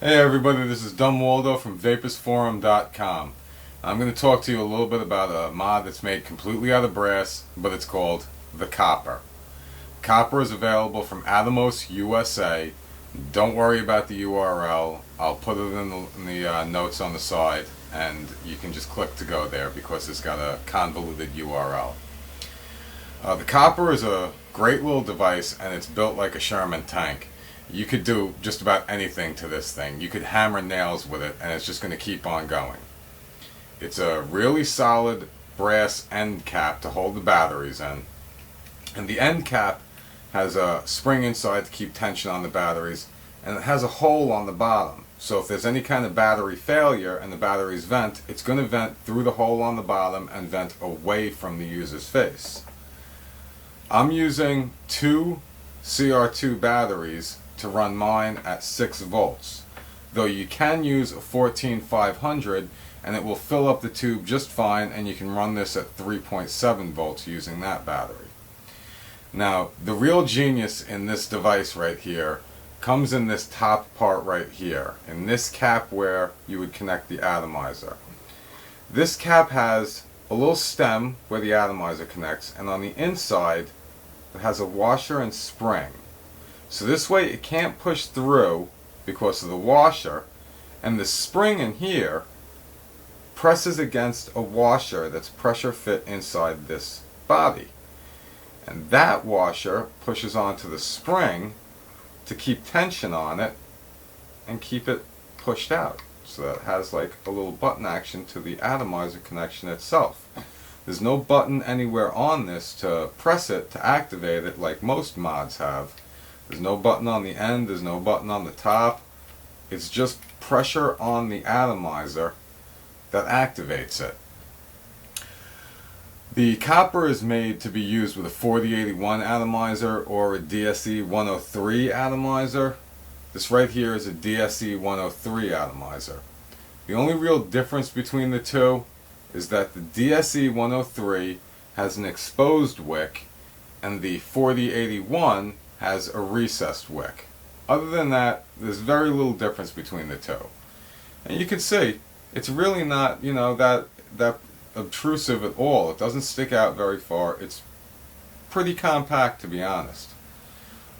Hey everybody, this is dumwaldo from vaporsforum.com. I'm going to talk to you a little bit about a mod that's made completely out of brass, but it's called the Copper. Copper is available from Atomos USA. Don't worry about the URL. I'll put it in the notes on the side, and you can just click to go there because it's got a convoluted URL. The Copper is a great little device, and it's built like a Sherman tank. You could do just about anything to this thing. You could hammer nails with it, and it's just going to keep on going. It's a really solid brass end cap to hold the batteries in, and the end cap has a spring inside to keep tension on the batteries, and it has a hole on the bottom. So if there's any kind of battery failure and the batteries vent, it's going to vent through the hole on the bottom and vent away from the user's face. I'm using two CR2 batteries to run mine at 6 volts, though you can use a 14500 and it will fill up the tube just fine, and you can run this at 3.7 volts using that battery. Now, the real genius in this device right here comes in this top part right here, in this cap where you would connect the atomizer. This cap has a little stem where the atomizer connects, and on the inside it has a washer and spring. So this way it can't push through because of the washer, and the spring in here presses against a washer that's pressure fit inside this body. And that washer pushes onto the spring to keep tension on it and keep it pushed out. So that it has like a little button action to the atomizer connection itself. There's no button anywhere on this to press it to activate it like most mods have. There's no button on the end, there's no button on the top. It's just pressure on the atomizer that activates it. The Copper is made to be used with a 4081 atomizer or a DSE 103 atomizer. This right here is a DSE 103 atomizer. The only real difference between the two is that the DSE 103 has an exposed wick and the 4081 has a recessed wick. Other than that, there's very little difference between the two. And you can see, it's really not, that obtrusive at all. It doesn't stick out very far. It's pretty compact, to be honest.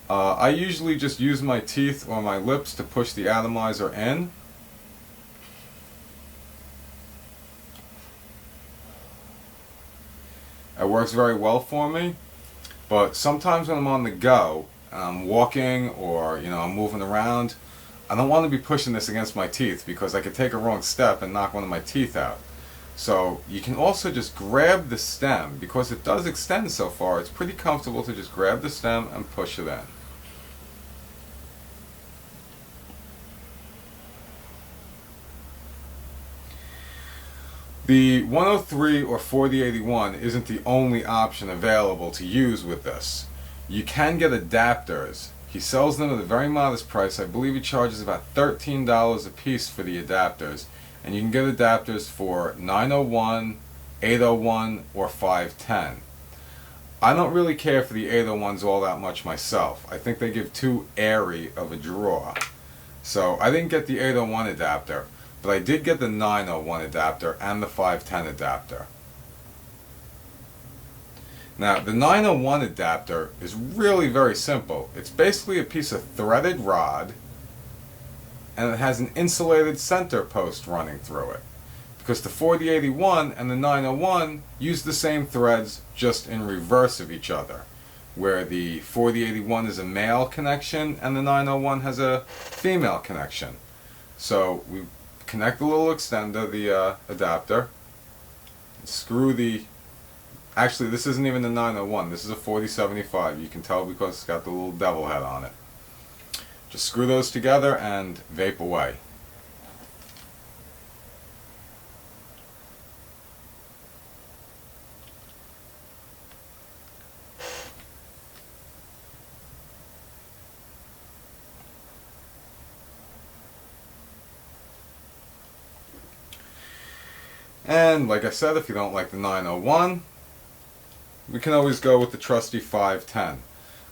I usually just use my teeth or my lips to push the atomizer in. It works very well for me. But sometimes when I'm on the go, and I'm walking or I'm moving around, I don't want to be pushing this against my teeth because I could take a wrong step and knock one of my teeth out. So you can also just grab the stem, because it does extend so far. It's pretty comfortable to just grab the stem and push it in. The 103 or 4081 isn't the only option available to use with this. You can get adapters. He sells them at a very modest price. I believe he charges about $13 a piece for the adapters. And you can get adapters for 901, 801, or 510. I don't really care for the 801s all that much myself. I think they give too airy of a draw. So I didn't get the 801 adapter. But I did get the 901 adapter and the 510 adapter. Now, the 901 adapter is really very simple. It's basically a piece of threaded rod, and it has an insulated center post running through it. Because the 4081 and the 901 use the same threads, just in reverse of each other. Where the 4081 is a male connection and the 901 has a female connection. So we connect the little extender, the adapter, and screw the, actually this isn't even the 901, this is a 4075, you can tell because it's got the little devil head on it. Just screw those together and vape away. And like I said, if you don't like the 901, we can always go with the trusty 510.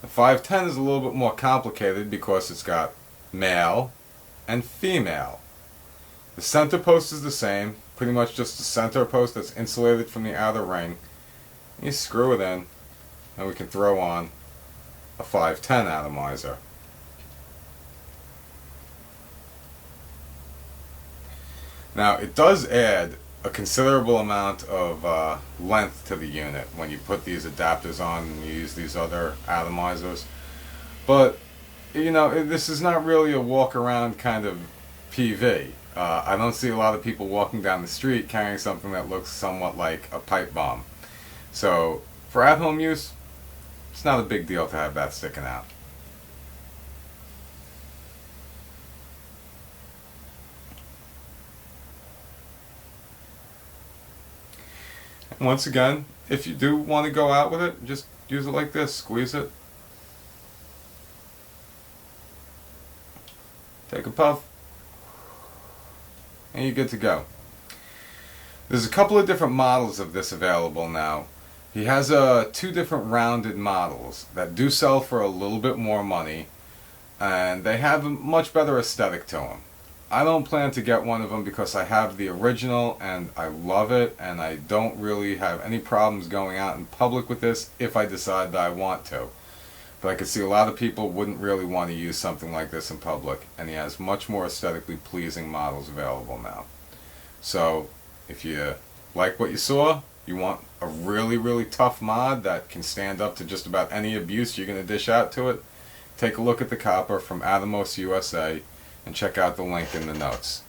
The 510 is a little bit more complicated because it's got male and female. The center post is the same, pretty much just a center post that's insulated from the outer ring. You screw it in, and we can throw on a 510 atomizer. Now, it does add a considerable amount of length to the unit when you put these adapters on and you use these other atomizers. But, you know, this is not really a walk-around kind of PV. I don't see a lot of people walking down the street carrying something that looks somewhat like a pipe bomb. So, for at-home use, it's not a big deal to have that sticking out. And once again, if you do want to go out with it, just use it like this. Squeeze it. Take a puff. And you're good to go. There's a couple of different models of this available now. He has two different rounded models that do sell for a little bit more money, and they have a much better aesthetic to them. I don't plan to get one of them because I have the original and I love it, and I don't really have any problems going out in public with this if I decide that I want to. But I could see a lot of people wouldn't really want to use something like this in public, and he has much more aesthetically pleasing models available now. So if you like what you saw, you want a really tough mod that can stand up to just about any abuse you're going to dish out to it, take a look at the copper from Atomos USA and check out the link in the notes.